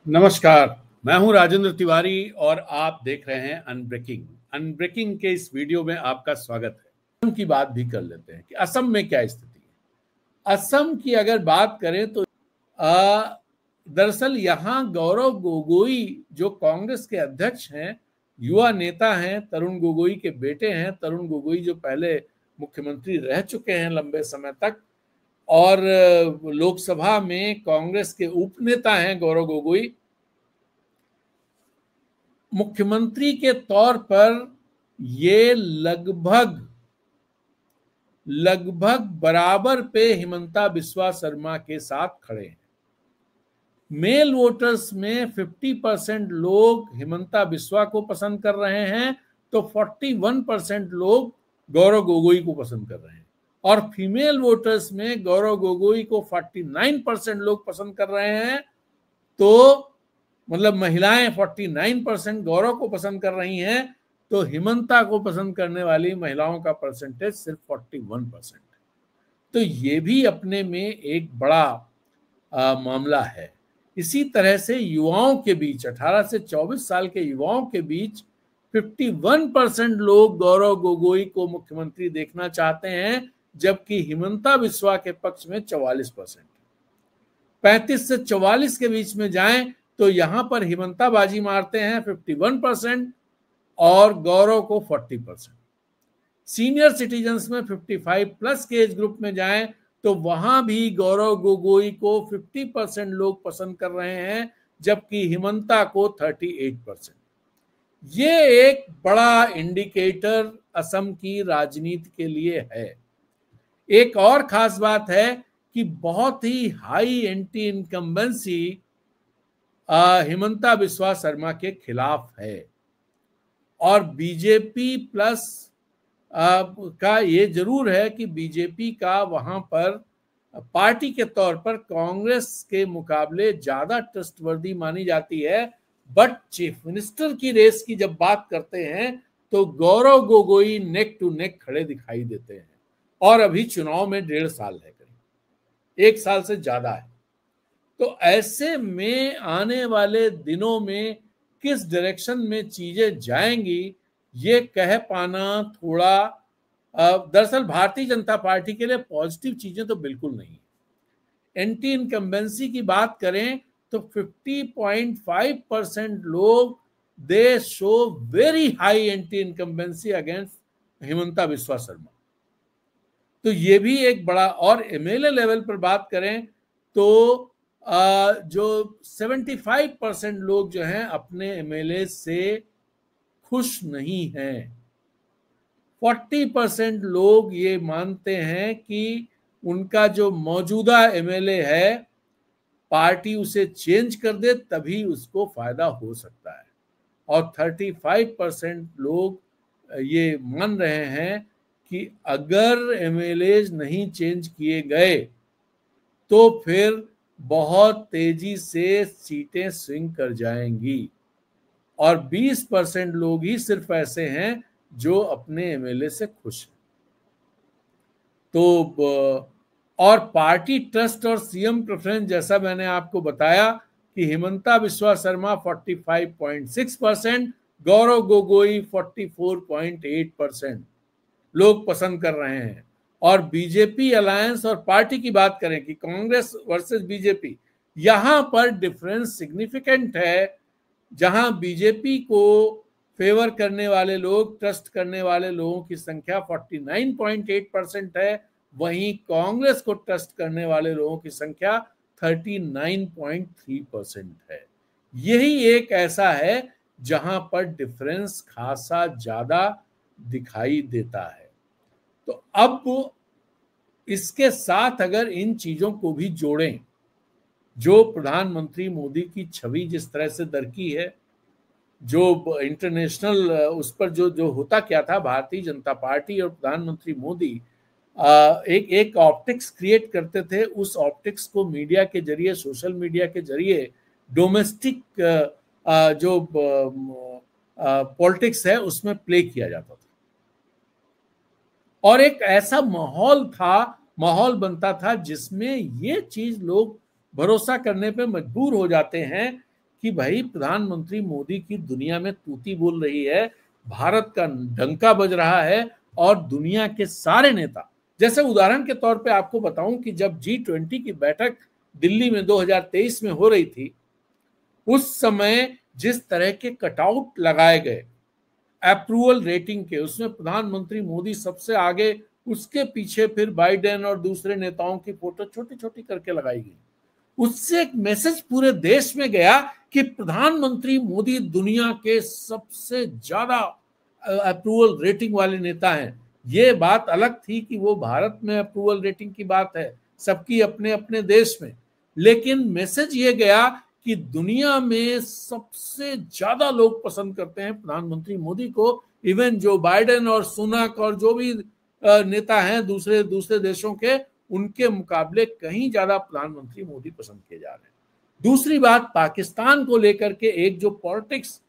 नमस्कार, मैं हूं राजेंद्र तिवारी और आप देख रहे हैं अनब्रेकिंग। अनब्रेकिंग के इस वीडियो में आपका स्वागत है। असम की बात भी कर लेते हैं कि असम में क्या स्थिति है। असम की अगर बात करें तो दरअसल यहाँ गौरव गोगोई जो कांग्रेस के अध्यक्ष हैं, युवा नेता हैं, तरुण गोगोई के बेटे हैं। तरुण गोगोई जो पहले मुख्यमंत्री रह चुके हैं लंबे समय तक और लोकसभा में कांग्रेस के उपनेता हैं गौरव गोगोई। मुख्यमंत्री के तौर पर ये लगभग बराबर पे हिमंता बिस्वा शर्मा के साथ खड़े हैं। मेल वोटर्स में 50% लोग हिमंता बिस्वा को पसंद कर रहे हैं तो 41% लोग गौरव गोगोई को पसंद कर रहे हैं, और फीमेल वोटर्स में गौरव गोगोई को 49% लोग पसंद कर रहे हैं। तो मतलब महिलाएं 49% गौरव को पसंद कर रही हैं, तो हिमंता को पसंद करने वाली महिलाओं का परसेंटेज सिर्फ 41% है। तो ये भी अपने में एक बड़ा मामला है। इसी तरह से युवाओं के बीच 18 से 24 साल के युवाओं के बीच 51% लोग गौरव गोगोई को मुख्यमंत्री देखना चाहते हैं, जबकि हिमंता बिस्वा के पक्ष में 44%। 35 से 44 के बीच में जाएं तो यहां पर हिमंता बाजी मारते हैं 51% और गौरव को 40%। सीनियर सिटीजन्स में 55 प्लस के एज ग्रुप में जाएं तो वहां भी गौरव गोगोई को 50% लोग पसंद कर रहे हैं, जबकि हिमंता को 38%। ये एक बड़ा इंडिकेटर असम की राजनीति के लिए है। एक और खास बात है कि बहुत ही high anti incumbency Himanta Biswa Sarma के खिलाफ है, और बीजेपी प्लस का ये जरूर है कि बीजेपी का वहां पर पार्टी के तौर पर कांग्रेस के मुकाबले ज्यादा ट्रस्टवर्दी मानी जाती है। बट चीफ मिनिस्टर की रेस की जब बात करते हैं तो Gaurav Gogoi neck to neck खड़े दिखाई देते हैं, और अभी चुनाव में 1.5 साल है, करीब 1 साल से ज्यादा है। तो ऐसे में आने वाले दिनों में किस डायरेक्शन में चीजें जाएंगी ये कह पाना थोड़ा दरअसल भारतीय जनता पार्टी के लिए पॉजिटिव चीजें तो बिल्कुल नहीं है। एंटी इनकम्बेंसी की बात करें तो 50.5% लोग दे show very high anti incumbency against Himanta Biswa Sharma. तो ये भी एक बड़ा, और एमएलए लेवल पर बात करें तो जो 75% लोग जो हैं अपने एमएलए से खुश नहीं हैं। 40% लोग ये मानते हैं कि उनका जो मौजूदा एमएलए है पार्टी उसे चेंज कर दे तभी उसको फायदा हो सकता है, और 35% लोग ये मान रहे हैं कि अगर एमएलए नहीं चेंज किए गए तो फिर बहुत तेजी से सीटें स्विंग कर जाएंगी, और 20% लोग ही सिर्फ ऐसे हैं जो अपने एमएलए से खुश हैं। तो और पार्टी ट्रस्ट और सीएम प्रेफरेंस, जैसा मैंने आपको बताया कि हिमंता बिस्वा शर्मा 45.6%, गौरव गोगोई 44.8% लोग पसंद कर रहे हैं। और बीजेपी अलायंस और पार्टी की बात करें कि कांग्रेस वर्सेस बीजेपी, यहां पर डिफरेंस सिग्निफिकेंट है। जहां बीजेपी को फेवर करने वाले लोग, ट्रस्ट करने वाले लोगों की संख्या 49.8% है, वहीं कांग्रेस को ट्रस्ट करने वाले लोगों की संख्या 39.3% है। यही एक ऐसा है जहां पर डिफरेंस खासा ज्यादा दिखाई देता है। तो अब इसके साथ अगर इन चीजों को भी जोड़ें, जो प्रधानमंत्री मोदी की छवि जिस तरह से दरकी है, जो इंटरनेशनल उस पर जो होता क्या था, भारतीय जनता पार्टी और प्रधानमंत्री मोदी एक ऑप्टिक्स क्रिएट करते थे। उस ऑप्टिक्स को मीडिया के जरिए, सोशल मीडिया के जरिए, डोमेस्टिक जो पॉलिटिक्स है उसमें प्ले किया जाता था, और एक ऐसा माहौल बनता था जिसमें ये चीज लोग भरोसा करने पे मजबूर हो जाते हैं कि भाई प्रधानमंत्री मोदी की दुनिया में तूती बोल रही है, भारत का डंका बज रहा है और दुनिया के सारे नेता, जैसे उदाहरण के तौर पे आपको बताऊं कि जब G20 की बैठक दिल्ली में 2023 में हो रही थी, उस समय जिस तरह के कटआउट लगाए गए अप्रूवल रेटिंग के, उसमें प्रधानमंत्री मोदी सबसे आगे, उसके पीछे फिर बाइडेन और दूसरे नेताओं की फोटो छोटी छोटी करके लगाई गई। उससे एक मैसेज पूरे देश में गया कि प्रधानमंत्री मोदी दुनिया के सबसे ज्यादा अप्रूवल रेटिंग वाले नेता हैं। ये बात अलग थी कि वो भारत में अप्रूवल रेटिंग की बात है, सबकी अपने अपने देश में, लेकिन मैसेज ये गया कि दुनिया में सबसे ज्यादा लोग पसंद करते हैं प्रधानमंत्री मोदी को। इवन जो बाइडेन और सुनक और जो भी नेता हैं दूसरे दूसरे देशों के, उनके मुकाबले कहीं ज्यादा प्रधानमंत्री मोदी पसंद किए जा रहे हैं। दूसरी बात, पाकिस्तान को लेकर के एक जो पॉलिटिक्स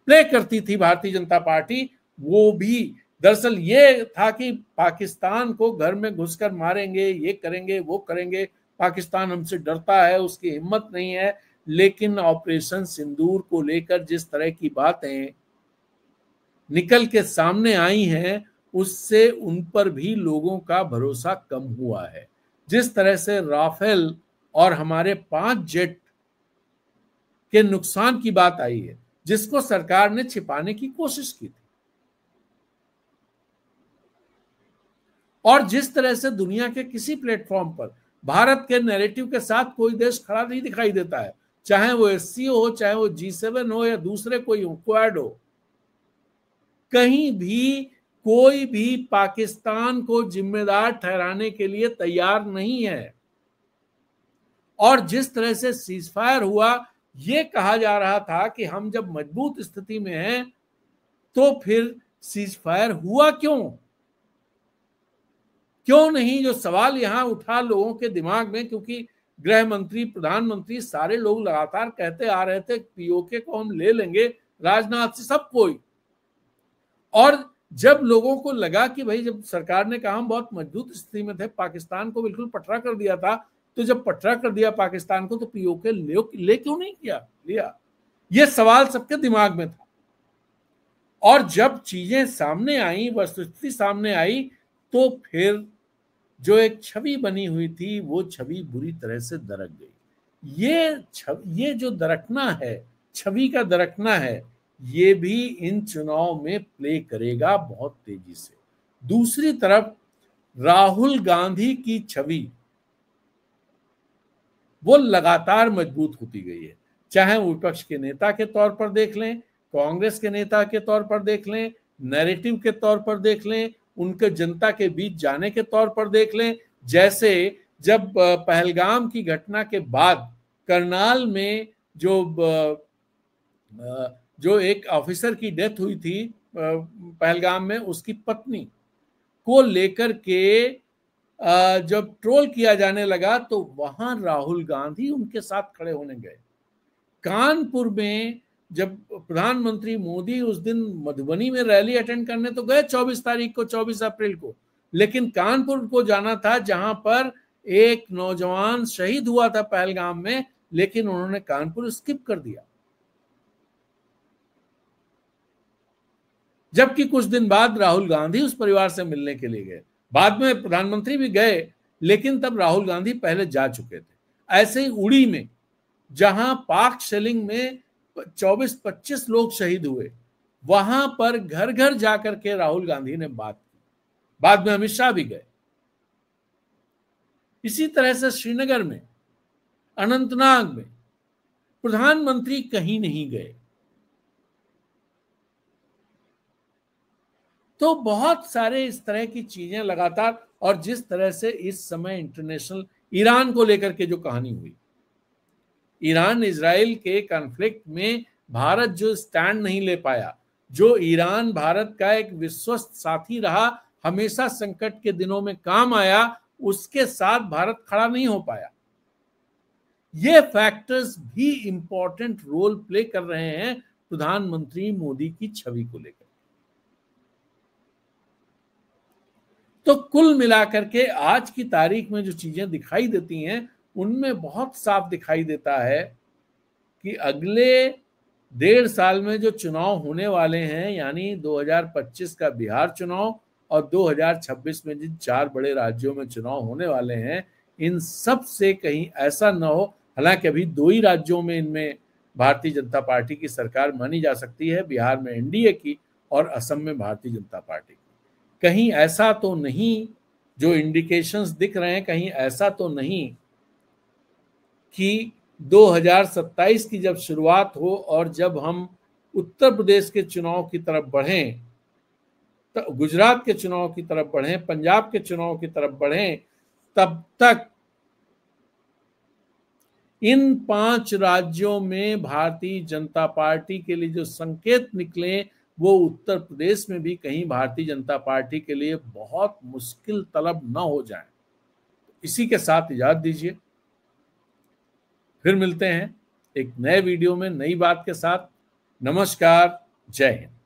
प्ले करती थी भारतीय जनता पार्टी, वो भी दरअसल ये था कि पाकिस्तान को घर में घुसकर मारेंगे, ये करेंगे वो करेंगे, पाकिस्तान हमसे डरता है, उसकी हिम्मत नहीं है। लेकिन ऑपरेशन सिंदूर को लेकर जिस तरह की बातें निकल के सामने आई हैं, उससे उन पर भी लोगों का भरोसा कम हुआ है। जिस तरह से राफेल और हमारे 5 जेट के नुकसान की बात आई है, जिसको सरकार ने छिपाने की कोशिश की थी, और जिस तरह से दुनिया के किसी प्लेटफॉर्म पर भारत के नैरेटिव के साथ कोई देश खड़ा नहीं दिखाई देता है, चाहे वो SCO हो, चाहे वो G7 हो या दूसरे कोई हो, क्वाड हो, कहीं भी कोई भी पाकिस्तान को जिम्मेदार ठहराने के लिए तैयार नहीं है। और जिस तरह से सीजफायर हुआ, ये कहा जा रहा था कि हम जब मजबूत स्थिति में हैं तो फिर सीजफायर हुआ क्यों नहीं? जो सवाल यहां उठा लोगों के दिमाग में, क्योंकि गृह मंत्री, प्रधानमंत्री, सारे लोग लगातार कहते आ रहे थे POK को हम ले लेंगे, राजनाथ से सब कोई। और जब लोगों को लगा कि भाई, जब सरकार ने कहा हम बहुत मजबूत स्थिति में थे, पाकिस्तान को बिल्कुल पटरा कर दिया था, तो जब पटरा कर दिया पाकिस्तान को, तो POK ले क्यों नहीं लिया? ये सवाल सबके दिमाग में था। और जब चीजें सामने आई, वस्तुस्थिति सामने आई, तो फिर जो एक छवि बनी हुई थी, वो छवि बुरी तरह से दरक गई। ये जो दरकना है, छवि का दरकना है, ये भी इन चुनाव में प्ले करेगा बहुत तेजी से। दूसरी तरफ राहुल गांधी की छवि वो लगातार मजबूत होती गई है, चाहे विपक्ष के नेता के तौर पर देख लें, कांग्रेस के नेता के तौर पर देख लें, नैरेटिव के तौर पर देख लें, उनके जनता के बीच जाने के तौर पर देख लें। जैसे जब पहलगाम की घटना के बाद करनाल में जो एक ऑफिसर की डेथ हुई थी पहलगाम में, उसकी पत्नी को लेकर के जब ट्रोल किया जाने लगा, तो वहां राहुल गांधी उनके साथ खड़े होने गए। कानपुर में जब प्रधानमंत्री मोदी उस दिन मधुबनी में रैली अटेंड करने तो गए 24 अप्रैल को, लेकिन कानपुर को जाना था जहां पर एक नौजवान शहीद हुआ था पहलगाम में, लेकिन उन्होंने कानपुर स्किप कर दिया। जबकि कुछ दिन बाद राहुल गांधी उस परिवार से मिलने के लिए गए, बाद में प्रधानमंत्री भी गए, लेकिन तब राहुल गांधी पहले जा चुके थे। ऐसे ही उड़ी में जहां पाक शेलिंग में 24-25 लोग शहीद हुए, वहां पर घर घर जाकर के राहुल गांधी ने बात की, बाद में अमित शाह भी गए। इसी तरह से श्रीनगर में, अनंतनाग में प्रधानमंत्री कहीं नहीं गए। तो बहुत सारे इस तरह की चीजें लगातार, और जिस तरह से इस समय इंटरनेशनल ईरान को लेकर के जो कहानी हुई, ईरान इजराइल के कॉन्फ्लिक्ट में भारत जो स्टैंड नहीं ले पाया, जो ईरान भारत का एक विश्वस्त साथी रहा, हमेशा संकट के दिनों में काम आया, उसके साथ भारत खड़ा नहीं हो पाया। ये फैक्टर्स भी इंपॉर्टेंट रोल प्ले कर रहे हैं प्रधानमंत्री मोदी की छवि को लेकर। तो कुल मिलाकर के आज की तारीख में जो चीजें दिखाई देती हैं, उनमें बहुत साफ दिखाई देता है कि अगले 1.5 साल में जो चुनाव होने वाले हैं, यानी 2025 का बिहार चुनाव और 2026 में जिन 4 बड़े राज्यों में चुनाव होने वाले हैं, इन सब से कहीं ऐसा न हो, हालांकि अभी 2 ही राज्यों में इनमें भारतीय जनता पार्टी की सरकार मानी जा सकती है, बिहार में एनडीए की और असम में भारतीय जनता पार्टी की। कहीं ऐसा तो नहीं, जो इंडिकेशंस दिख रहे हैं, कहीं ऐसा तो नहीं कि 2027 की जब शुरुआत हो और जब हम उत्तर प्रदेश के चुनाव की तरफ बढ़ें, तो गुजरात के चुनाव की तरफ बढ़ें, पंजाब के चुनाव की तरफ बढ़ें, तब तक इन 5 राज्यों में भारतीय जनता पार्टी के लिए जो संकेत निकले, वो उत्तर प्रदेश में भी कहीं भारतीय जनता पार्टी के लिए बहुत मुश्किल तलब न हो जाए। इसी के साथ इजाजत दीजिए, फिर मिलते हैं एक नए वीडियो में नई बात के साथ। नमस्कार, जय हिंद।